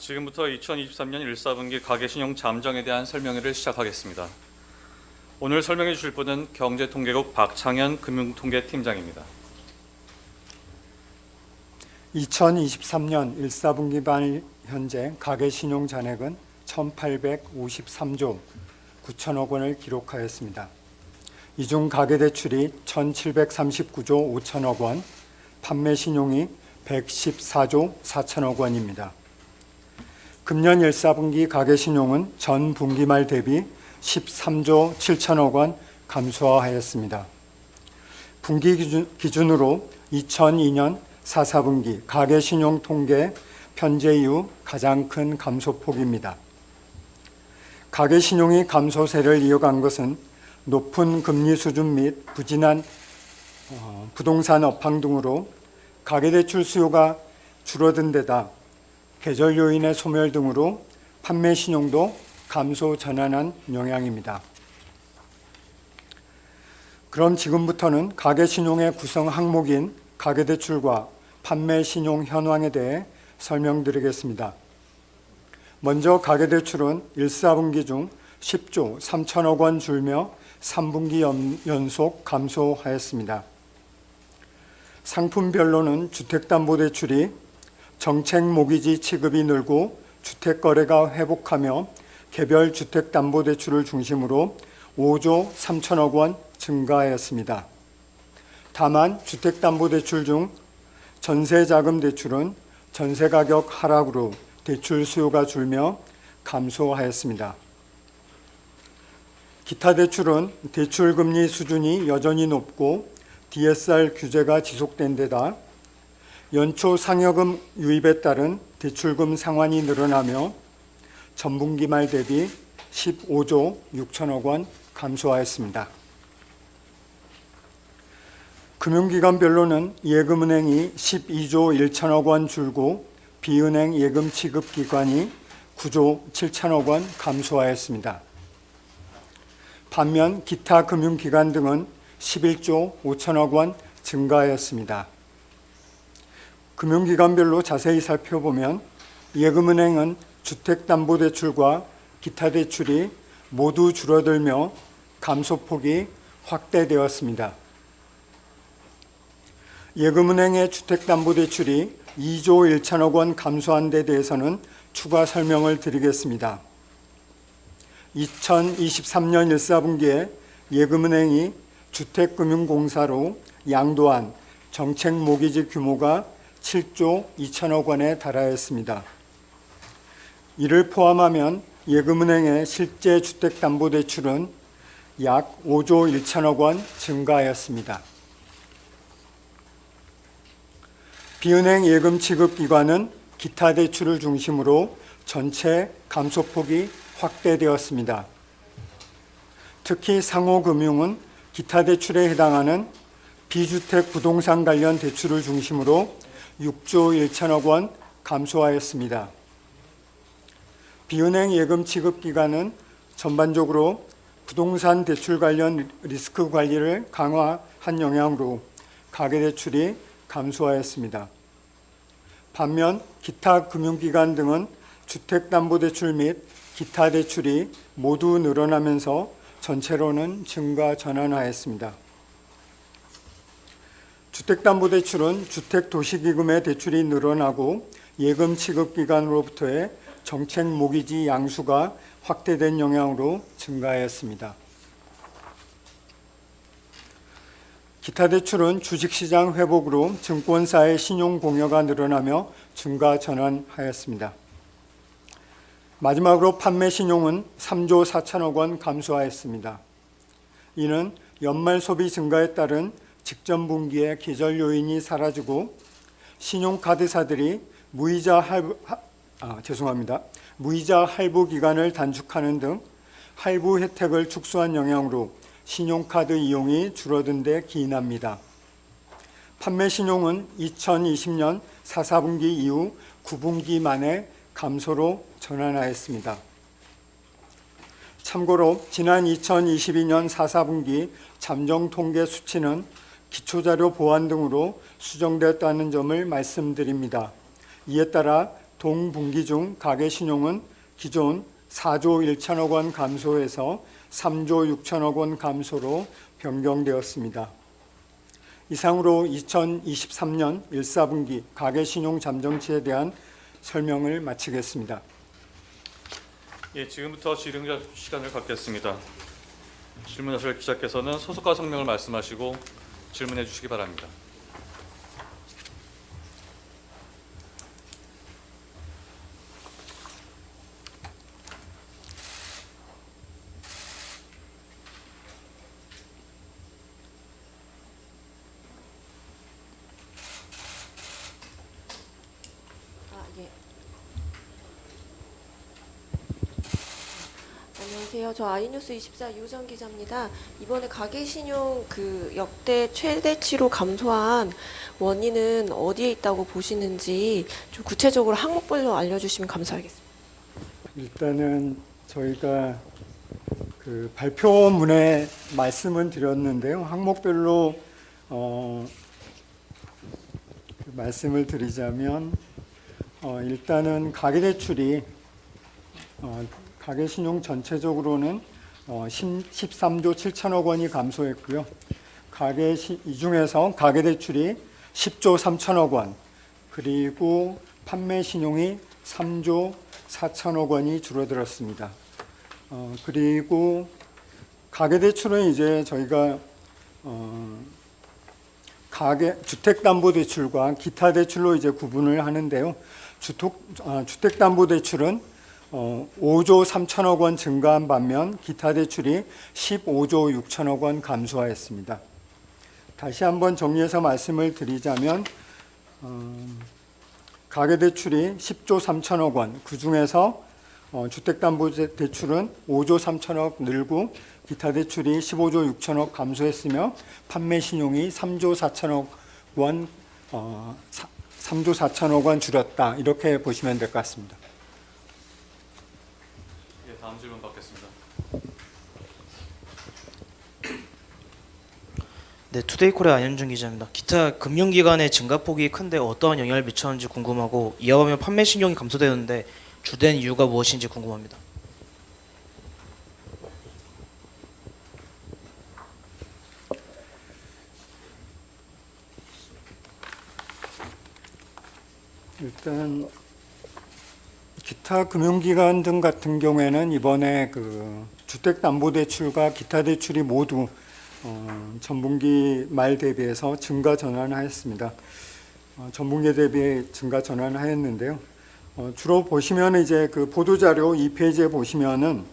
지금부터 2023년 1사분기 가계신용 잠정에 대한 설명회를 시작하겠습니다. 오늘 설명해 주실 분은 경제통계국 박창현 금융통계팀장입니다. 2023년 1사분기 말 현재 가계신용 잔액은 1,853조 9천억 원을 기록하였습니다. 이 중 가계대출이 1,739조 5천억 원, 판매신용이 114조 4천억 원입니다. 금년 1사분기 가계신용은 전 분기 말 대비 13조 7천억 원 감소하였습니다. 분기 기준으로 2002년 4사분기 가계신용 통계 편제 이후 가장 큰 감소폭입니다. 가계신용이 감소세를 이어간 것은 높은 금리 수준 및 부진한 부동산 업황 등으로 가계대출 수요가 줄어든 데다 계절 요인의 소멸 등으로 판매 신용도 감소 전환한 영향입니다. 그럼 지금부터는 가계신용의 구성 항목인 가계대출과 판매 신용 현황에 대해 설명드리겠습니다. 먼저 가계대출은 1사분기 중 10조 3천억 원 줄며 3분기 연속 감소하였습니다. 상품별로는 주택담보대출이 정책 모기지 취급이 늘고 주택거래가 회복하며 개별 주택담보대출을 중심으로 5조 3천억 원 증가하였습니다. 다만 주택담보대출 중 전세자금대출은 전세가격 하락으로 대출 수요가 줄며 감소하였습니다. 기타 대출은 대출금리 수준이 여전히 높고 DSR 규제가 지속된 데다 연초 상여금 유입에 따른 대출금 상환이 늘어나며 전분기 말 대비 15조 6천억 원 감소하였습니다. 금융기관별로는 예금은행이 12조 1천억 원 줄고 비은행 예금 취급기관이 9조 7천억 원 감소하였습니다. 반면 기타 금융기관 등은 11조 5천억 원 증가하였습니다. 금융기관별로 자세히 살펴보면 예금은행은 주택담보대출과 기타 대출이 모두 줄어들며 감소폭이 확대되었습니다. 예금은행의 주택담보대출이 2조 1천억 원 감소한 데 대해서는 추가 설명을 드리겠습니다. 2023년 1사분기에 예금은행이 주택금융공사로 양도한 정책 모기지 규모가 7조 2천억 원에 달하였습니다. 이를 포함하면 예금은행의 실제 주택담보대출은 약 5조 1천억 원 증가하였습니다. 비은행 예금 취급기관은 기타 대출을 중심으로 전체 감소폭이 확대되었습니다. 특히 상호금융은 기타 대출에 해당하는 비주택 부동산 관련 대출을 중심으로 6조 1천억 원 감소하였습니다. 비은행 예금 취급기관은 전반적으로 부동산 대출 관련 리스크 관리를 강화한 영향으로 가계대출이 감소하였습니다. 반면 기타 금융기관 등은 주택담보대출 및 기타 대출이 모두 늘어나면서 전체로는 증가 전환하였습니다. 주택담보대출은 주택도시기금의 대출이 늘어나고 예금 취급기관으로부터의 정책 모기지 양수가 확대된 영향으로 증가하였습니다. 기타 대출은 주식시장 회복으로 증권사의 신용 공여가 늘어나며 증가 전환하였습니다. 마지막으로 판매 신용은 3조 4천억 원 감소하였습니다. 이는 연말 소비 증가에 따른 직전 분기의 계절 요인이 사라지고 신용카드사들이 무이자 할부 기간을 단축하는 등 할부 혜택을 축소한 영향으로 신용카드 이용이 줄어든 데 기인합니다. 판매 신용은 2020년 4사분기 이후 9분기 만에 감소로 전환하였습니다. 참고로 지난 2022년 4사분기 잠정통계 수치는 기초자료 보완 등으로 수정되었다는 점을 말씀드립니다. 이에 따라 동분기 중 가계신용은 기존 4조 1천억 원 감소해서 3조 6천억 원 감소로 변경되었습니다. 이상으로 2023년 1사분기 가계신용 잠정치에 대한 설명을 마치겠습니다. 예, 지금부터 질의응답 시간을 갖겠습니다. 질문하실 기자께서는 소속과 성명을 말씀하시고 질문해 주시기 바랍니다. 예. 안녕하세요. 저 아이뉴스 24 유정 기자입니다. 이번에 가계신용 역대 최대치로 감소한 원인은 어디에 있다고 보시는지 좀 구체적으로 항목별로 알려주시면 감사하겠습니다. 일단은 저희가 발표문에 말씀은 드렸는데요. 항목별로 말씀을 드리자면 일단은 가계대출이 가계신용 전체적으로는 13조 7천억 원이 감소했고요. 이 중에서 가계대출이 10조 3천억 원, 그리고 판매신용이 3조 4천억 원이 줄어들었습니다. 그리고 가계대출은 이제 저희가 주택담보대출과 기타 대출로 이제 구분을 하는데요. 주택담보대출은 5조 3천억 원 증가한 반면 기타 대출이 15조 6천억 원 감소하였습니다. 다시 한번 정리해서 말씀을 드리자면 가계대출이 10조 3천억 원, 그중에서 주택담보대출은 5조 3천억 늘고 기타 대출이 15조 6천억 감소했으며 판매신용이 3조 4천억 원 3조 4천억 원 줄었다, 이렇게 보시면 될 것 같습니다. 예, 다음 질문 받겠습니다. 네, 투데이코리아 안현준 기자입니다. 기타 금융기관의 증가폭이 큰데 어떠한 영향을 미쳤는지 궁금하고, 이와 반면 판매 신용이 감소되는데 주된 이유가 무엇인지 궁금합니다. 일단 기타 금융기관 등 같은 경우에는 이번에 주택담보대출과 기타 대출이 모두 전분기 말 대비해서 증가 전환하였습니다. 전분기 대비 증가 전환하였는데요. 주로 보시면 이제 보도자료 2페이지에 보시면은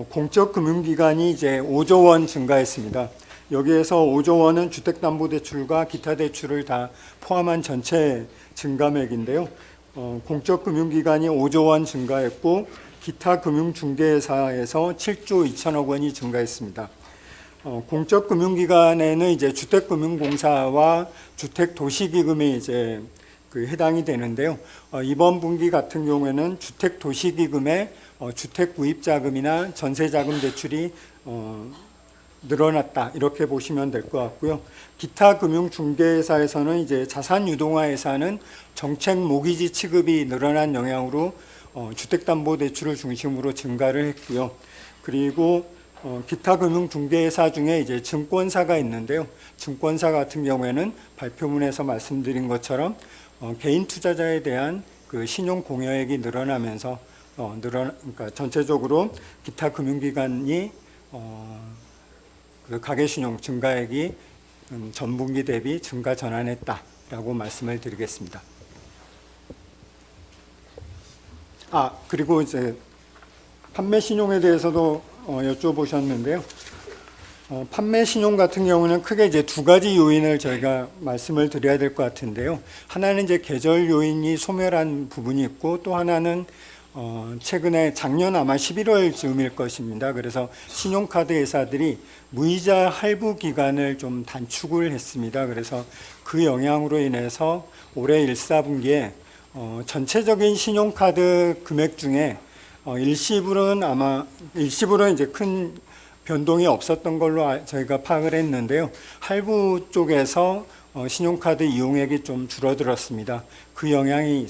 공적 금융기관이 이제 5조 원 증가했습니다. 여기에서 5조 원은 주택담보대출과 기타 대출을 다 포함한 전체 증가액인데요. 공적 금융기관이 5조 원 증가했고 기타 금융중개사에서 7조 2천억 원이 증가했습니다. 공적 금융기관에는 이제 주택금융공사와 주택도시기금이 이제 해당이 되는데요. 이번 분기 같은 경우에는 주택도시기금의 주택구입자금이나 전세자금 대출이 늘어났다, 이렇게 보시면 될 것 같고요. 기타 금융중개사에서는 이제 자산유동화에서는 정책 모기지 취급이 늘어난 영향으로 주택담보대출을 중심으로 증가를 했고요. 그리고 기타 금융중개사 중에 이제 증권사가 있는데요. 증권사 같은 경우에는 발표문에서 말씀드린 것처럼 개인 투자자에 대한 신용 공여액이 늘어나면서 그러니까 전체적으로 기타 금융기관이 가계신용 증가액이 전분기 대비 증가 전환했다라고 말씀을 드리겠습니다. 그리고 이제 판매신용에 대해서도 여쭤보셨는데요. 판매신용 같은 경우는 크게 이제 두 가지 요인을 저희가 말씀을 드려야 될 것 같은데요. 하나는 이제 계절 요인이 소멸한 부분이 있고, 또 하나는 최근에 작년 아마 11월 즈음일 것입니다. 그래서 신용카드 회사들이 무이자 할부 기간을 좀 단축을 했습니다. 그래서 그 영향으로 인해서 올해 1사분기에 전체적인 신용카드 금액 중에 일시불은 이제 큰 변동이 없었던 걸로 저희가 파악을 했는데요. 할부 쪽에서 신용카드 이용액이 좀 줄어들었습니다. 그 영향이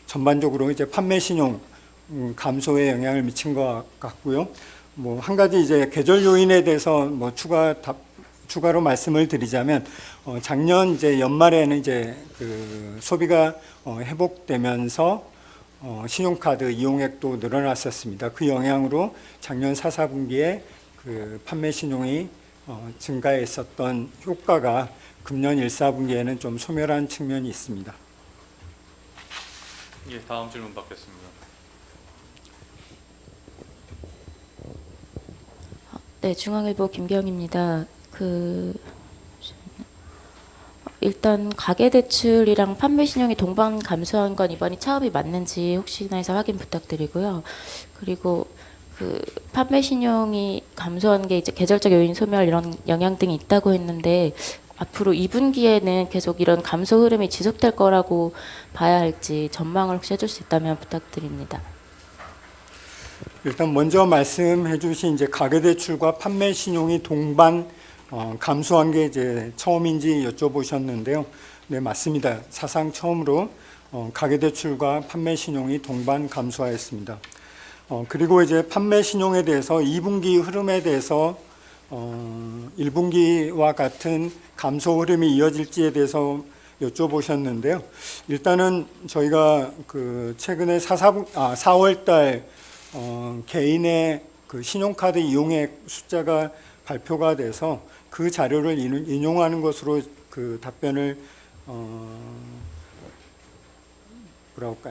전반적으로 이제 판매 신용 감소에 영향을 미친 것 같고요. 뭐 한 가지 이제 계절 요인에 대해서 뭐 추가로 말씀을 드리자면 작년 이제 연말에는 이제 그 소비가 회복되면서 신용카드 이용액도 늘어났었습니다. 그 영향으로 작년 4분기에 그 판매 신용이 증가했었던 효과가 금년 1, 4분기에는 좀 소멸한 측면이 있습니다. 예, 다음 질문 받겠습니다. 네, 중앙일보 김경입니다. 일단 가계대출이랑 판매신용이 동반 감소한 건 이번이 처음이 맞는지 혹시나 해서 확인 부탁드리고요. 그리고 판매신용이 감소한 게 이제 계절적 요인 소멸 이런 영향 등이 있다고 했는데 앞으로 2분기에는 계속 이런 감소 흐름이 지속될 거라고 봐야 할지 전망을 혹시 해줄 수 있다면 부탁드립니다. 일단 먼저 말씀해 주신 이제 가계대출과 판매신용이 동반 감소한 게 이제 처음인지 여쭤보셨는데요. 네, 맞습니다. 사상 처음으로 가계대출과 판매신용이 동반 감소하였습니다. 그리고 이제 판매신용에 대해서 2분기 흐름에 대해서 1분기와 같은 감소 흐름이 이어질지에 대해서 여쭤보셨는데요. 일단은 저희가 그 최근에 4월달 개인의 그 신용카드 이용액 숫자가 발표가 돼서 그 자료를 인용하는 것으로 그 답변을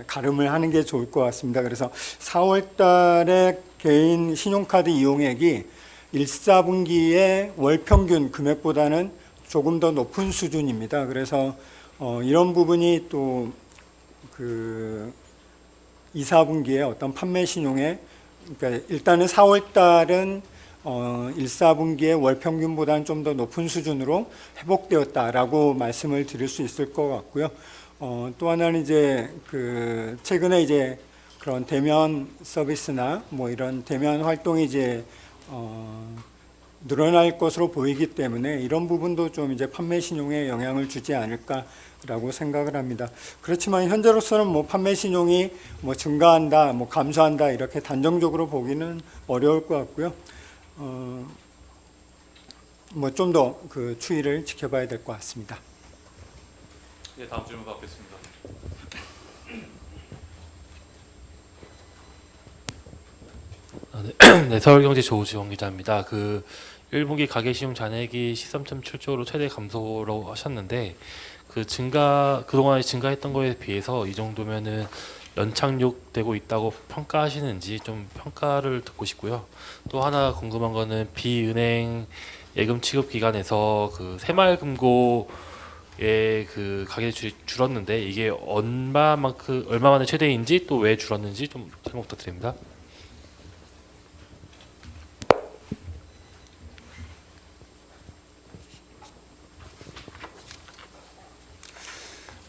가름을 하는 게 좋을 것 같습니다. 그래서 4월달에 개인 신용카드 이용액이 1, 4분기의 월 평균 금액보다는 조금 더 높은 수준입니다. 그래서 이런 부분이 또 그 2, 4분기에 어떤 판매 신용에 그러니까 일단은 4월달은 1, 4분기의 월 평균보다는 좀 더 높은 수준으로 회복되었다라고 말씀을 드릴 수 있을 것 같고요. 또 하나는 이제 그 최근에 이제 그런 대면 서비스나 뭐 이런 대면 활동이 이제 늘어날 것으로 보이기 때문에 이런 부분도 좀 이제 판매 신용에 영향을 주지 않을까라고 생각을 합니다. 그렇지만 현재로서는 뭐 판매 신용이 뭐 증가한다, 뭐 감소한다 이렇게 단정적으로 보기는 어려울 것 같고요. 뭐 좀 더 그 추이를 지켜봐야 될 것 같습니다. 예, 다음 질문 받겠습니다. 네, 서울경제 조지원 기자입니다. 1분기 가계신용 잔액이 13.7조로 최대 감소라고 하셨는데 그동안에 증가했던 거에 비해서 이 정도면은 연착륙되고 있다고 평가하시는지 좀 평가를 듣고 싶고요. 또 하나 궁금한 거는 비은행 예금 취급 기간에서 새마을금고의 가계대출이 줄었는데 이게 얼마 만에 최대인지 또 왜 줄었는지 좀 설명 부탁드립니다.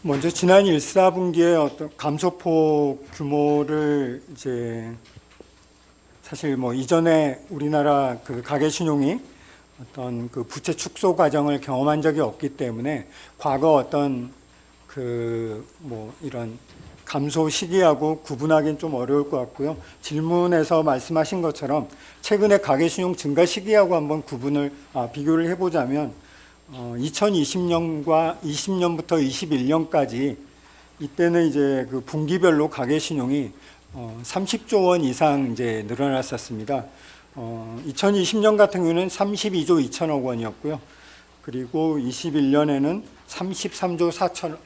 먼저 지난 1, 4분기의 어떤 감소폭 규모를 이제 사실 뭐 이전에 우리나라 그 가계신용이 어떤 그 부채 축소 과정을 경험한 적이 없기 때문에 과거 어떤 그 뭐 이런 감소 시기하고 구분하기는 좀 어려울 것 같고요. 질문에서 말씀하신 것처럼 최근에 가계신용 증가 시기하고 한번 비교를 해보자면 2020년과 20년부터 21년까지 이때는 이제 그 분기별로 가계신용이 30조 원 이상 이제 늘어났었습니다. 2020년 같은 경우는 32조 2천억 원이었고요. 그리고 21년에는 33조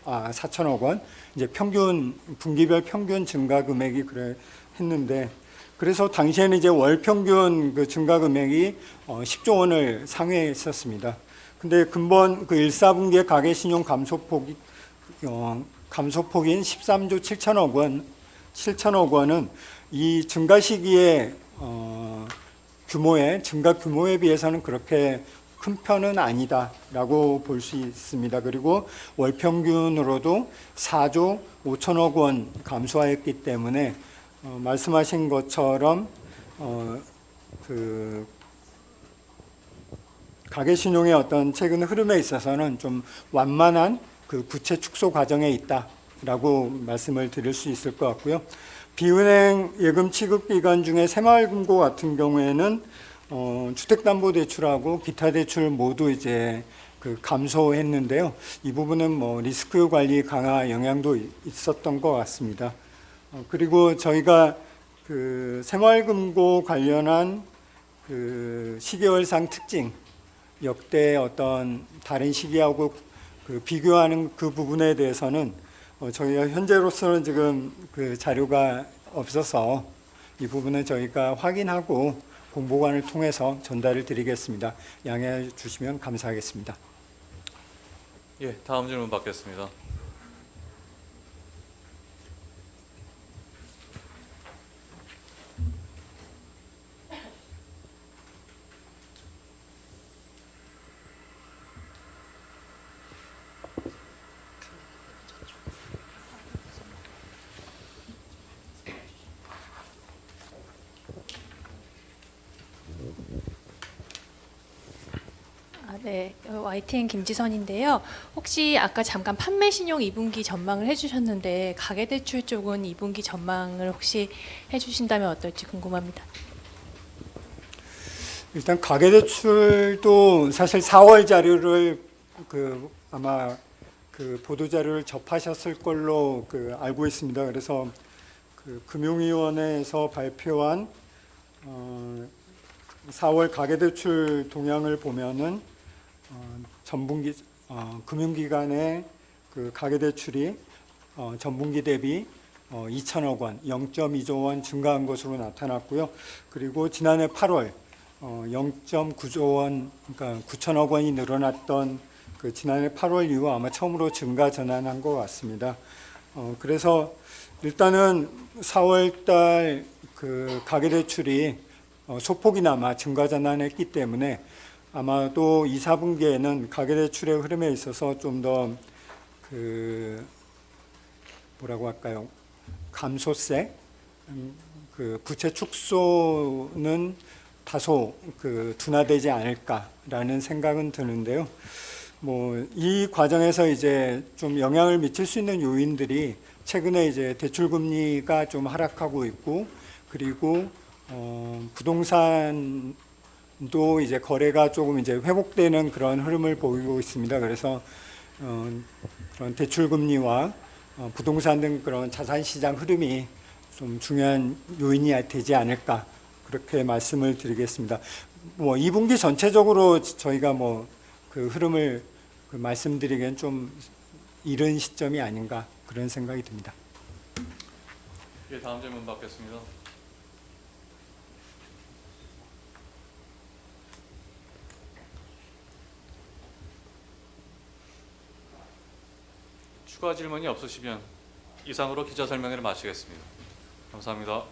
4천억 원, 이제 분기별 평균 증가 금액이 그래 했는데, 그래서 당시에는 이제 월 평균 그 증가 금액이 10조 원을 상회했었습니다. 근데 근본 그 1, 4분기의 가계신용 감소폭인 13조 7천억 원은 이 증가 시기의 증가 규모에 비해서는 그렇게 큰 편은 아니다라고 볼 수 있습니다. 그리고 월 평균으로도 4조 5천억 원 감소하였기 때문에 말씀하신 것처럼 그 가계신용의 어떤 최근 흐름에 있어서는 좀 완만한 그 부채 축소 과정에 있다 라고 말씀을 드릴 수 있을 것 같고요. 비은행 예금 취급 기간 중에 새마을금고 같은 경우에는 주택담보대출하고 기타 대출 모두 이제 감소했는데요. 이 부분은 뭐 리스크 관리 강화 영향도 있었던 것 같습니다. 그리고 저희가 새마을금고 관련한 시계월상 특징, 역대 어떤 다른 시기하고 비교하는 그 부분에 대해서는 저희가 현재로서는 지금 자료가 없어서 이 부분은 저희가 확인하고 공보관을 통해서 전달을 드리겠습니다. 양해해 주시면 감사하겠습니다. 예, 다음 질문 받겠습니다. 네, YTN 김지선인데요. 혹시 아까 잠깐 판매 신용 2분기 전망을 해주셨는데 가계대출 쪽은 2분기 전망을 혹시 해주신다면 어떨지 궁금합니다. 일단 가계대출도 사실 4월 자료를 아마 보도 자료를 접하셨을 걸로 알고 있습니다. 그래서 금융위원회에서 발표한 4월 가계대출 동향을 보면은 전분기 금융기관의 가계대출이 전분기 대비 2천억 원, 0.2조 원 증가한 것으로 나타났고요. 그리고 지난해 8월 0.9조 원, 그러니까 9천억 원이 늘어났던 지난해 8월 이후 아마 처음으로 증가 전환한 것 같습니다. 그래서 일단은 4월달 가계대출이 소폭이나마 증가 전환했기 때문에 아마도 2, 4분기에는 가계대출의 흐름에 있어서 좀 더 뭐라고 할까요? 감소세, 부채 축소는 다소 둔화되지 않을까라는 생각은 드는데요. 뭐 이 과정에서 이제 좀 영향을 미칠 수 있는 요인들이 최근에 이제 대출 금리가 좀 하락하고 있고, 그리고 부동산도 이제 거래가 조금 이제 회복되는 그런 흐름을 보이고 있습니다. 그래서 그런 대출 금리와 부동산 등 그런 자산 시장 흐름이 좀 중요한 요인이 되지 않을까, 그렇게 말씀을 드리겠습니다. 뭐 2분기 전체적으로 저희가 뭐 흐름을 말씀드리기엔 좀 이른 시점이 아닌가, 그런 생각이 듭니다. 예, 다음 질문 받겠습니다. 추가 질문이 없으시면 이상으로 기자 설명회를 마치겠습니다. 감사합니다.